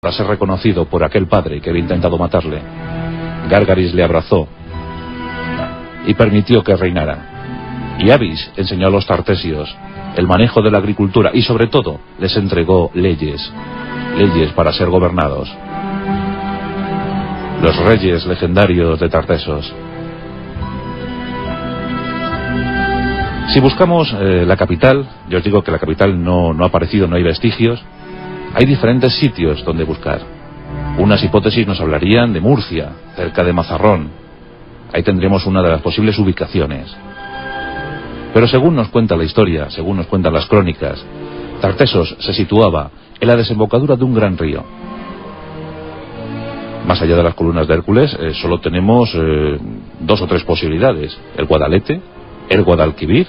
para ser reconocido por aquel padre que había intentado matarle. Gárgaris le abrazó y permitió que reinara. Y Abis enseñó a los tartesios el manejo de la agricultura y sobre todo les entregó leyes para ser gobernados. Los reyes legendarios de Tartesos. Si buscamos la capital, yo os digo que la capital no ha aparecido, no hay vestigios. Hay diferentes sitios donde buscar. Unas hipótesis nos hablarían de Murcia, cerca de Mazarrón. Ahí tendremos una de las posibles ubicaciones. Pero según nos cuenta la historia, según nos cuentan las crónicas, Tartesos se situaba en la desembocadura de un gran río. Más allá de las columnas de Hércules, solo tenemos 2 o 3 posibilidades: el Guadalete, el Guadalquivir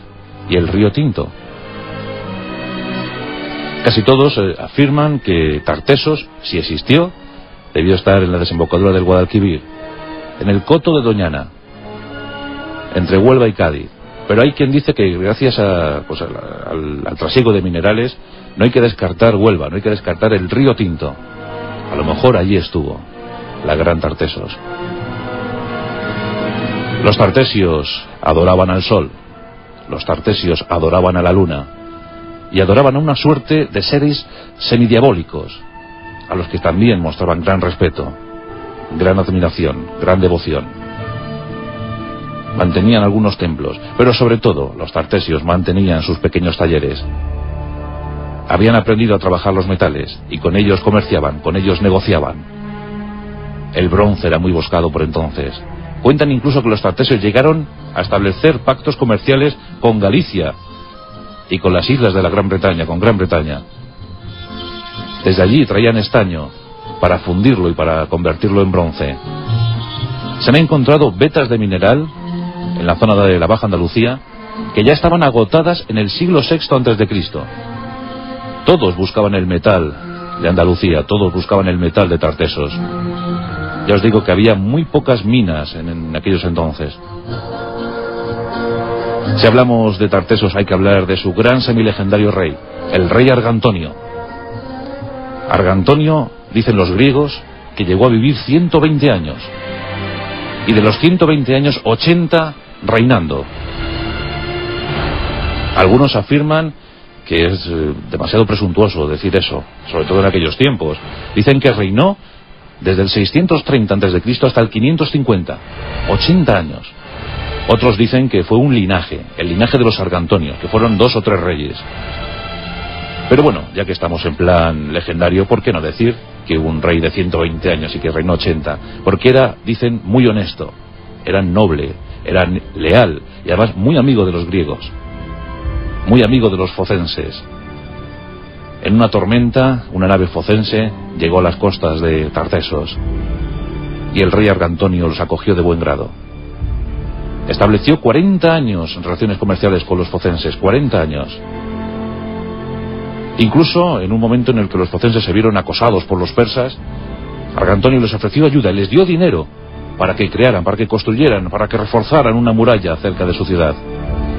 y el río Tinto. Casi todos afirman que Tartesos, si existió, debió estar en la desembocadura del Guadalquivir, en el coto de Doñana, entre Huelva y Cádiz. Pero hay quien dice que gracias al trasiego de minerales no hay que descartar Huelva, no hay que descartar el río Tinto. A lo mejor allí estuvo la gran Tartesos. Los tartesios adoraban al sol, los tartesios adoraban a la luna y adoraban a una suerte de seres semidiabólicos, a los que también mostraban gran respeto, gran admiración, gran devoción. Mantenían algunos templos, pero sobre todo los tartesios mantenían sus pequeños talleres. Habían aprendido a trabajar los metales y con ellos comerciaban, con ellos negociaban. El bronce era muy buscado por entonces. Cuentan incluso que los tartesios llegaron a establecer pactos comerciales con Galicia y con las islas de la Gran Bretaña, con Gran Bretaña. Desde allí traían estaño para fundirlo y para convertirlo en bronce. Se han encontrado vetas de mineral en la zona de la Baja Andalucía que ya estaban agotadas en el siglo VI a.C. Todos buscaban el metal de Andalucía, todos buscaban el metal de Tartesos. Ya os digo que había muy pocas minas en aquellos entonces. Si hablamos de Tartesos hay que hablar de su gran semilegendario rey, el rey Argantonio. Argantonio, dicen los griegos, que llegó a vivir 120 años. Y de los 120 años, 80 reinando. Algunos afirman que es demasiado presuntuoso decir eso, sobre todo en aquellos tiempos. Dicen que reinó desde el 630 a.C. hasta el 550, 80 años. Otros dicen que fue un linaje, el linaje de los Argantonios, que fueron 2 o 3 reyes. Pero bueno, ya que estamos en plan legendario, ¿por qué no decir que hubo un rey de 120 años y que reinó 80? Porque era, dicen, muy honesto, era noble, era leal y además muy amigo de los griegos, muy amigo de los focenses. En una tormenta, una nave focense llegó a las costas de Tartesos y el rey Argantonio los acogió de buen grado. Estableció 40 años en relaciones comerciales con los focenses, 40 años. Incluso en un momento en el que los focenses se vieron acosados por los persas, Argantonio les ofreció ayuda y les dio dinero para que crearan, para que construyeran, para que reforzaran una muralla cerca de su ciudad.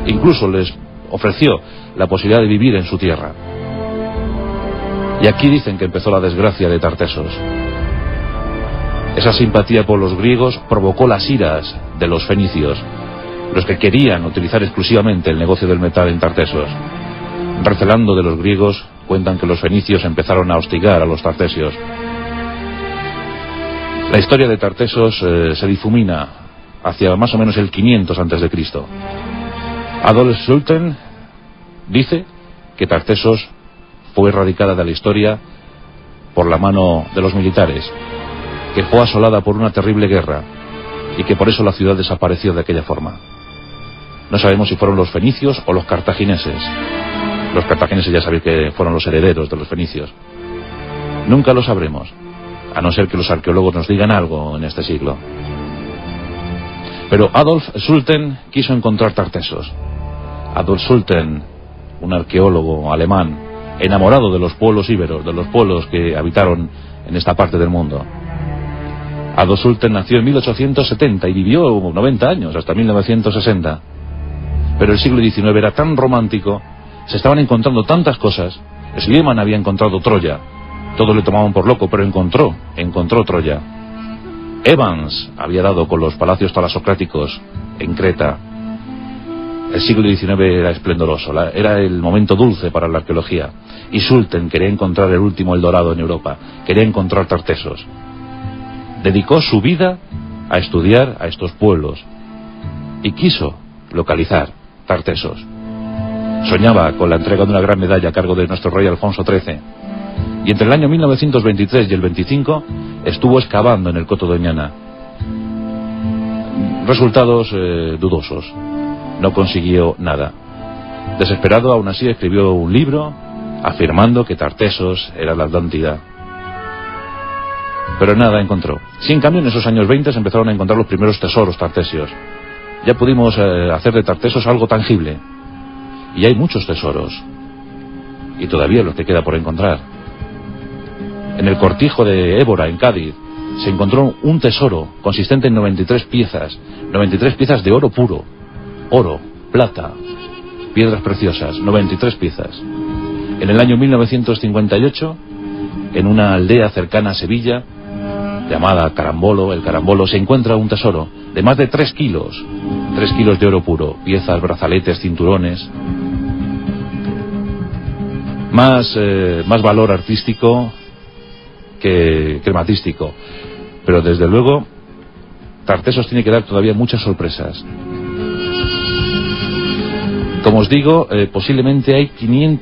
Incluso les ofreció la posibilidad de vivir en su tierra. Y aquí dicen que empezó la desgracia de Tartesos. Esa simpatía por los griegos provocó las iras de los fenicios, los que querían utilizar exclusivamente el negocio del metal en Tartesos. Recelando de los griegos, cuentan que los fenicios empezaron a hostigar a los tartesios. La historia de Tartesos se difumina hacia más o menos el 500 a.C. Adolf Sulten dice que Tartesos fue erradicada de la historia por la mano de los militares, que fue asolada por una terrible guerra y que por eso la ciudad desapareció de aquella forma. No sabemos si fueron los fenicios o los cartagineses. Los cartagineses ya sabéis que fueron los herederos de los fenicios. Nunca lo sabremos, a no ser que los arqueólogos nos digan algo en este siglo. Pero Adolf Sulten quiso encontrar Tartesos. Adolf Sulten, un arqueólogo alemán, enamorado de los pueblos íberos, de los pueblos que habitaron en esta parte del mundo. Adolf Sulten nació en 1870 y vivió 90 años, hasta 1960. Pero el siglo XIX era tan romántico, se estaban encontrando tantas cosas. Schliemann había encontrado Troya, Todos le tomaban por loco, pero encontró Troya. Evans había dado con los palacios talasocráticos en Creta. El siglo XIX era esplendoroso, era el momento dulce para la arqueología. Y Sulten quería encontrar el último Eldorado en Europa, quería encontrar Tartesos. Dedicó su vida a estudiar a estos pueblos y quiso localizar Tartesos. Soñaba con la entrega de una gran medalla a cargo de nuestro rey Alfonso XIII. Y entre el año 1923 y el 25 estuvo excavando en el Coto Doñana. Resultados dudosos. No consiguió nada. Desesperado, aún así, escribió un libro afirmando que Tartesos era la Atlántida. Pero nada encontró. Sí, en cambio, en esos años 20 se empezaron a encontrar los primeros tesoros tartesios. Ya pudimos hacer de Tartesos algo tangible. Y hay muchos tesoros. Y todavía los que queda por encontrar. En el cortijo de Évora, en Cádiz, se encontró un tesoro consistente en 93 piezas. 93 piezas de oro puro. Oro, plata, piedras preciosas, 93 piezas. En el año 1958, en una aldea cercana a Sevilla, llamada Carambolo, el Carambolo, se encuentra un tesoro de más de 3 kilos. 3 kilos de oro puro, piezas, brazaletes, cinturones. Más valor artístico que crematístico. Pero desde luego, Tartesos tiene que dar todavía muchas sorpresas. Como os digo, posiblemente hay 500